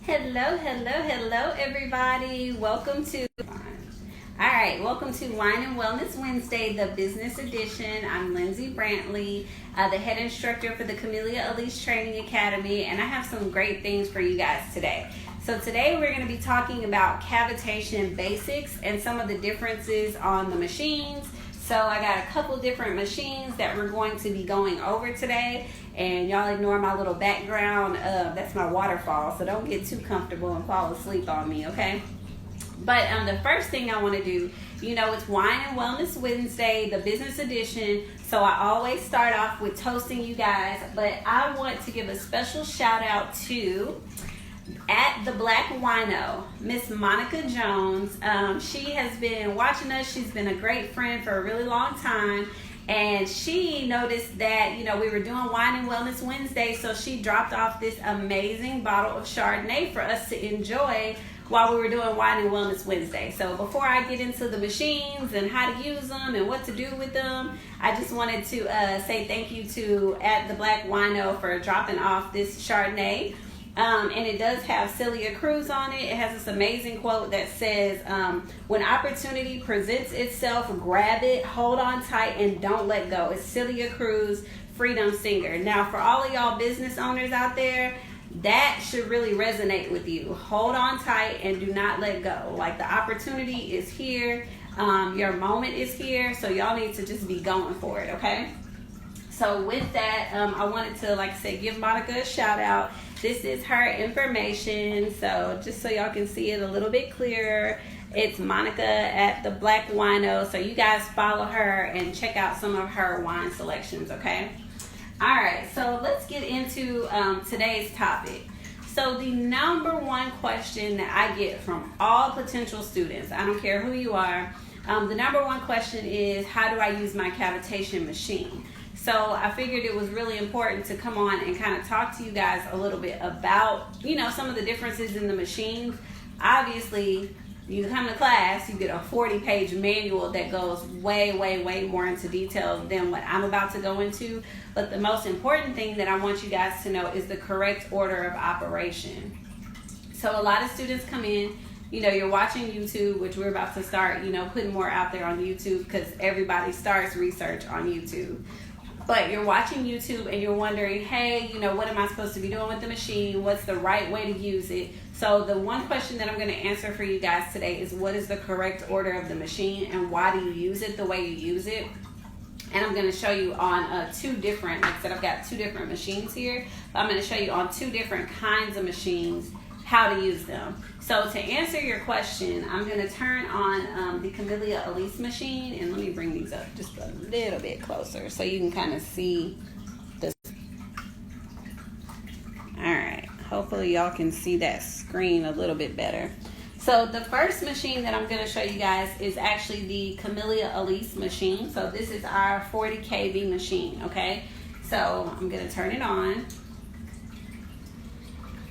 Hello, everybody. Welcome to Wine and Wellness Wednesday, the business edition. I'm Lindsay Brantley, the head instructor for the Camellia Elise Training Academy, and I have some great things for you guys today. So today we're going to be talking about cavitation basics and some of the differences on the machines. So I got a couple different machines that we're going to be going over today, and y'all ignore my little background. That's my waterfall, so don't get too comfortable and fall asleep on me, okay? But the first thing I want to do, it's Wine and Wellness Wednesday, the business edition. So I always start off with toasting you guys, but I want to give a special shout out to at the Black Wino, Miss Monica Jones. She has been watching us. She's been a great friend for a really long time. And she noticed that, we were doing Wine and Wellness Wednesday, so she dropped off this amazing bottle of Chardonnay for us to enjoy while we were doing Wine and Wellness Wednesday. So before I get into the machines and how to use them and what to do with them, I just wanted to say thank you to at the Black Wino for dropping off this Chardonnay. And it does have Celia Cruz on it. It has this amazing quote that says, when opportunity presents itself, grab it, hold on tight, and don't let go. It's Celia Cruz, Freedom Singer. Now, for all of y'all business owners out there, that should really resonate with you. Hold on tight and do not let go. Like, the opportunity is here. Your moment is here. So y'all need to just be going for it, okay? So with that, I wanted to, like I said, give Monica a shout out. This is her information, so just so y'all can see it a little bit clearer, it's Monica at the Black Wino. So you guys follow her and check out some of her wine selections, okay? All right, so let's get into today's topic. So the number one question that I get from all potential students, I don't care who you are, the number one question is, how do I use my cavitation machine? So I figured it was really important to come on and kind of talk to you guys a little bit about, some of the differences in the machines. Obviously, you come to class, you get a 40-page manual that goes way more into detail than what I'm about to go into. But the most important thing that I want you guys to know is the correct order of operation. So a lot of students come in, you're watching YouTube, which we're about to start, putting more out there on YouTube because everybody starts research on YouTube. But you're watching YouTube and you're wondering, hey, what am I supposed to be doing with the machine? What's the right way to use it? So the one question that I'm going to answer for you guys today is, what is the correct order of the machine and why do you use it the way you use it? And I'm going to show you on two different, like I said, I've got two different machines here. But I'm going to show you on two different kinds of machines how to use them. So to answer your question, I'm going to turn on the Camellia Elise machine, and let me bring these up just a little bit closer so you can kind of see this. All right, hopefully y'all can see that screen a little bit better. So the first machine that I'm going to show you guys is actually the Camellia Elise machine. So this is our 40 kV machine, okay? So I'm going to turn it on.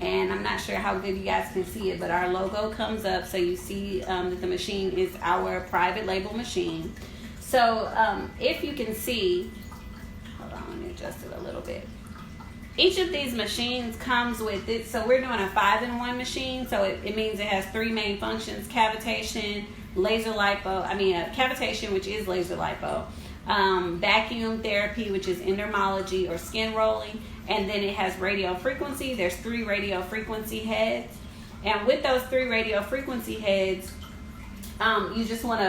And I'm not sure how good you guys can see it, but our logo comes up, so you see that the machine is our private label machine. So if you can see, hold on, let me adjust it a little bit. Each of these machines comes with it. So we're doing a 5-in-1 machine, so it means it has three main functions: cavitation, laser lipo, cavitation, which is laser lipo, vacuum therapy, which is endermology or skin rolling, and then it has radio frequency. There's 3 radio frequency heads, and with those 3 radio frequency heads, you just want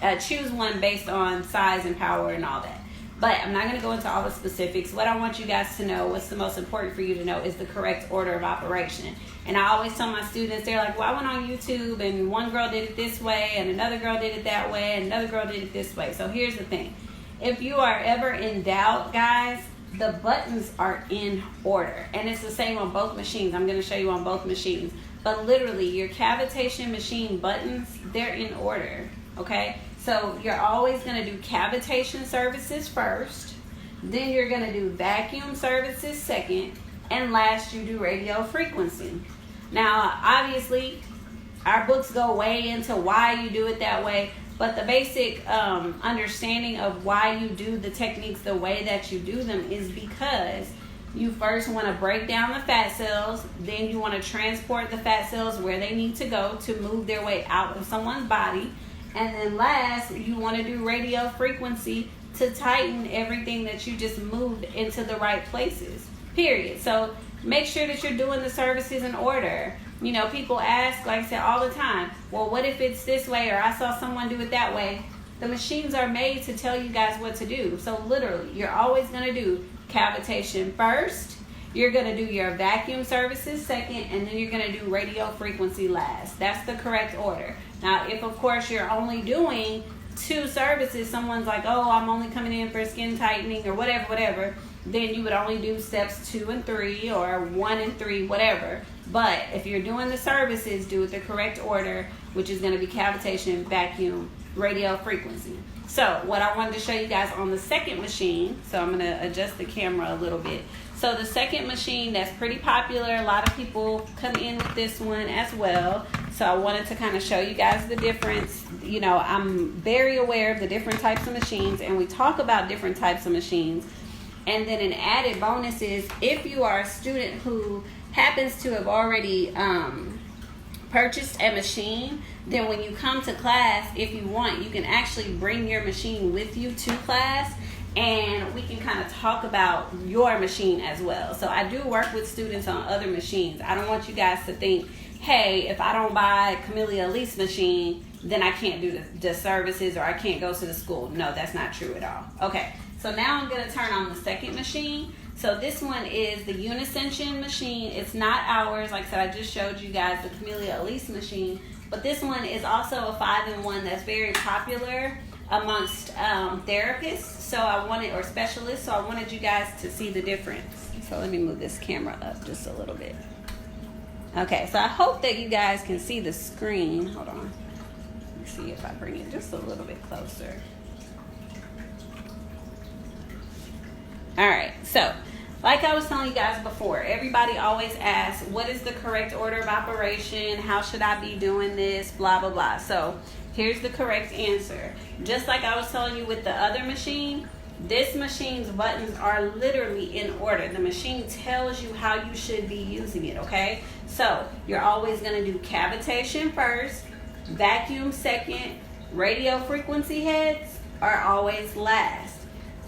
to choose one based on size and power and all that. But I'm not going to go into all the specifics. What I want you guys to know, what's the most important for you to know, is the correct order of operation. And I always tell my students, they're like, well, I went on YouTube and one girl did it this way and another girl did it that way and another girl did it this way. So here's the thing. If you are ever in doubt, guys, the buttons are in order. And it's the same on both machines. I'm going to show you on both machines. But literally, your cavitation machine buttons, they're in order, okay? So you're always going to do cavitation services first. Then you're going to do vacuum services second. And last, you do radio frequency. Now, obviously, our books go way into why you do it that way. But the basic understanding of why you do the techniques the way that you do them is because you first want to break down the fat cells, then you want to transport the fat cells where they need to go to move their way out of someone's body. And then last, you want to do radio frequency to tighten everything that you just moved into the right places, period. So make sure that you're doing the services in order. You know, people ask, like I said, all the time, well, what if it's this way, or I saw someone do it that way? The machines are made to tell you guys what to do. So literally, you're always going to do cavitation first, you're going to do your vacuum services second, and then you're going to do radio frequency last. That's the correct order. Now, if of course you're only doing 2 services, someone's like, oh, I'm only coming in for skin tightening or whatever, then you would only do steps 2 and 3 or 1 and 3, whatever. But if you're doing the services, do it the correct order, which is going to be cavitation, vacuum, radio frequency. So what I wanted to show you guys on the second machine, so I'm going to adjust the camera a little bit. So the second machine that's pretty popular, a lot of people come in with this one as well. So I wanted to kind of show you guys the difference. You know, I'm very aware of the different types of machines, and we talk about different types of machines. And then an added bonus is if you are a student who happens to have already purchased a machine, then when you come to class, if you want, you can actually bring your machine with you to class, and we can kind of talk about your machine as well. So I do work with students on other machines. I don't want you guys to think, hey, if I don't buy a Camellia Elise machine, then I can't do the services, or I can't go to the school. No, that's not true at all. Okay, so now I'm going to turn on the second machine. So this one is the Unis Tension machine. It's not ours. Like I said, I just showed you guys the Camellia Elise machine. But this one is also a 5-in-1 that's very popular amongst therapists. So I wanted, or specialists. So I wanted you guys to see the difference. So let me move this camera up just a little bit. Okay, so I hope that you guys can see the screen. Hold on. Let me see if I bring it just a little bit closer. All right, so like I was telling you guys before, everybody always asks, what is the correct order of operation? How should I be doing this? Blah, blah, blah. So here's the correct answer. Just like I was telling you with the other machine, this machine's buttons are literally in order. The machine tells you how you should be using it, okay? So you're always going to do cavitation first, vacuum second, radio frequency heads are always last.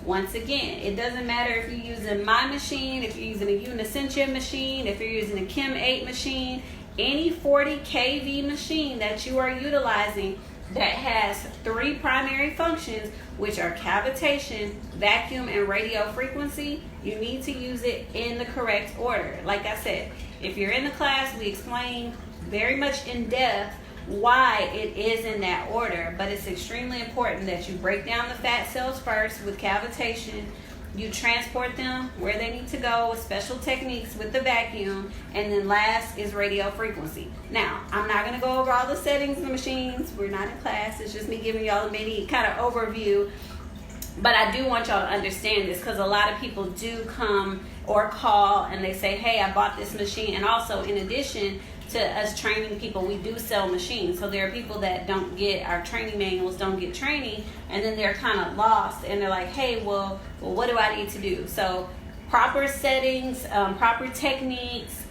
Once again, it doesn't matter if you're using my machine, if you're using a Unis Tension machine, if you're using a Chem 8 machine, any 40 kV machine that you are utilizing that has 3 primary functions, which are cavitation, vacuum, and radio frequency, you need to use it in the correct order. Like I said, if you're in the class, we explain very much in depth why it is in that order, but it's extremely important that you break down the fat cells first with cavitation, you transport them where they need to go with special techniques with the vacuum, and then last is radio frequency. Now, I'm not going to go over all the settings of the machines. We're not in class. It's just me giving y'all a mini kind of overview, but I do want y'all to understand this because a lot of people do come or call and they say, hey, I bought this machine. And also, in addition to us training people, we do sell machines. So there are people that don't get our training manuals, don't get training, and then they're kind of lost and they're like, hey, well, what do I need to do? So proper settings, proper techniques,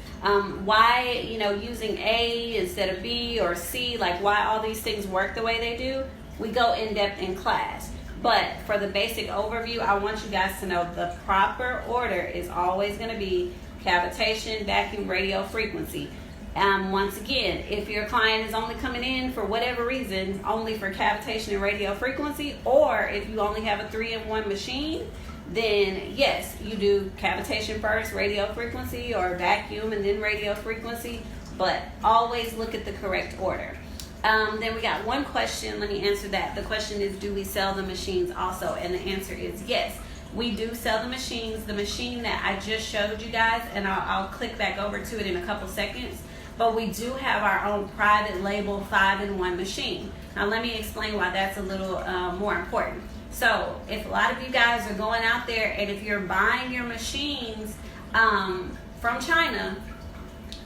why, using A instead of B or C, like why all these things work the way they do, we go in depth in class. But for the basic overview, I want you guys to know the proper order is always going to be cavitation, vacuum, radio frequency. Once again, if your client is only coming in for whatever reason, only for cavitation and radio frequency, or if you only have a 3-in-1 machine, then yes, you do cavitation first, radio frequency, or vacuum and then radio frequency, but always look at the correct order. Then we got one question. Let me answer that. The question is, do we sell the machines also? And the answer is yes. We do sell the machines. The machine that I just showed you guys, and I'll click back over to it in a couple seconds, but we do have our own private label 5-in-1 machine. Now let me explain why that's a little more important. So if a lot of you guys are going out there and if you're buying your machines from China,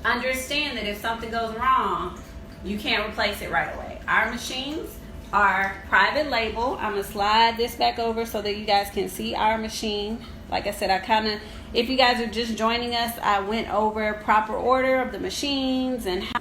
understand that if something goes wrong, you can't replace it right away. Our machines are private label. I'm going to slide this back over so that you guys can see our machine. Like I said, I kind of if you guys are just joining us, I went over proper order of the machines and how.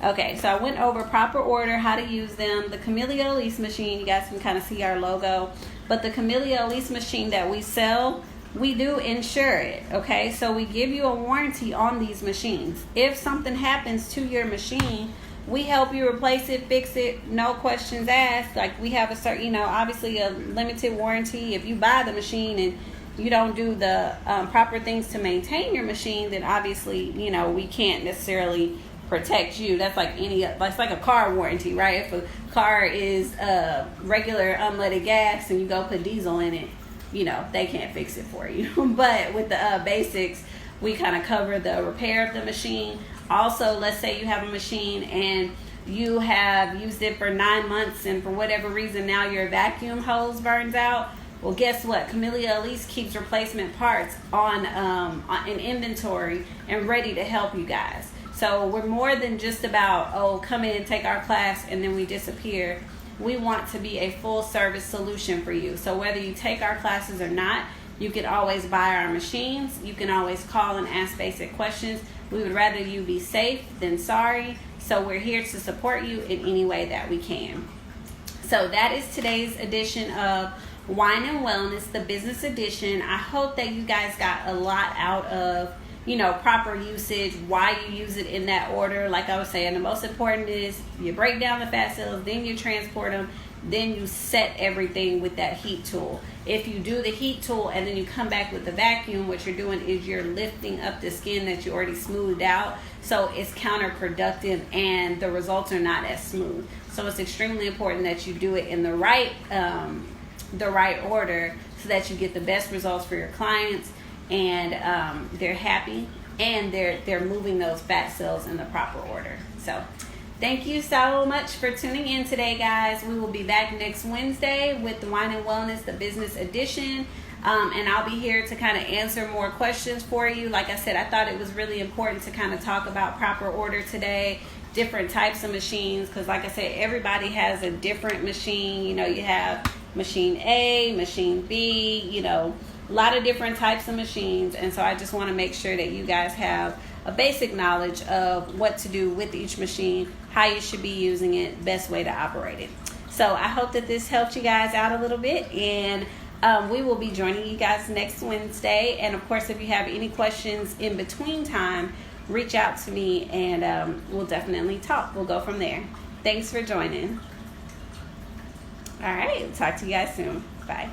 Okay, so I went over proper order, how to use them. The Camellia Elise machine, you guys can kind of see our logo. But the Camellia Elise machine that we sell, we do insure it, okay? So we give you a warranty on these machines. If something happens to your machine, we help you replace it, fix it, no questions asked. Like, we have a certain, obviously a limited warranty. If you buy the machine and you don't do the proper things to maintain your machine, then obviously, we can't necessarily protect you. That's like that's like a car warranty, right? If a car is regular unleaded gas and you go put diesel in it, they can't fix it for you. But with the basics, we kind of cover the repair of the machine. Also, let's say you have a machine and you have used it for 9 months and for whatever reason now your vacuum hose burns out. Well, guess what? Camellia Elise keeps replacement parts on in inventory and ready to help you guys. So we're more than just about, come in and take our class and then we disappear. We want to be a full service solution for you. So whether you take our classes or not, you can always buy our machines. You can always call and ask basic questions. We would rather you be safe than sorry. So we're here to support you in any way that we can. So that is today's edition of Wine and Wellness, the business edition. I hope that you guys got a lot out of proper usage, why you use it in that order. Like I was saying, the most important is you break down the fat cells, then you transport them, then you set everything with that heat tool. If you do the heat tool and then you come back with the vacuum, what you're doing is you're lifting up the skin that you already smoothed out. So it's counterproductive and the results are not as smooth. So it's extremely important that you do it in the right order so that you get the best results for your clients. And they're happy and they're moving those fat cells in the proper order. So thank you so much for tuning in today, guys. We will be back next Wednesday with the Wine and Wellness, the business edition. And I'll be here to kind of answer more questions for you. Like I said, I thought it was really important to kind of talk about proper order today, different types of machines, because like I said, everybody has a different machine. You have machine A, machine B, a lot of different types of machines. And so I just want to make sure that you guys have a basic knowledge of what to do with each machine, how you should be using it, best way to operate it. So I hope that this helped you guys out a little bit, and we will be joining you guys next Wednesday. And of course, if you have any questions in between time, reach out to me and we'll definitely talk. We'll go from there. Thanks for joining. All right, talk to you guys soon. Bye.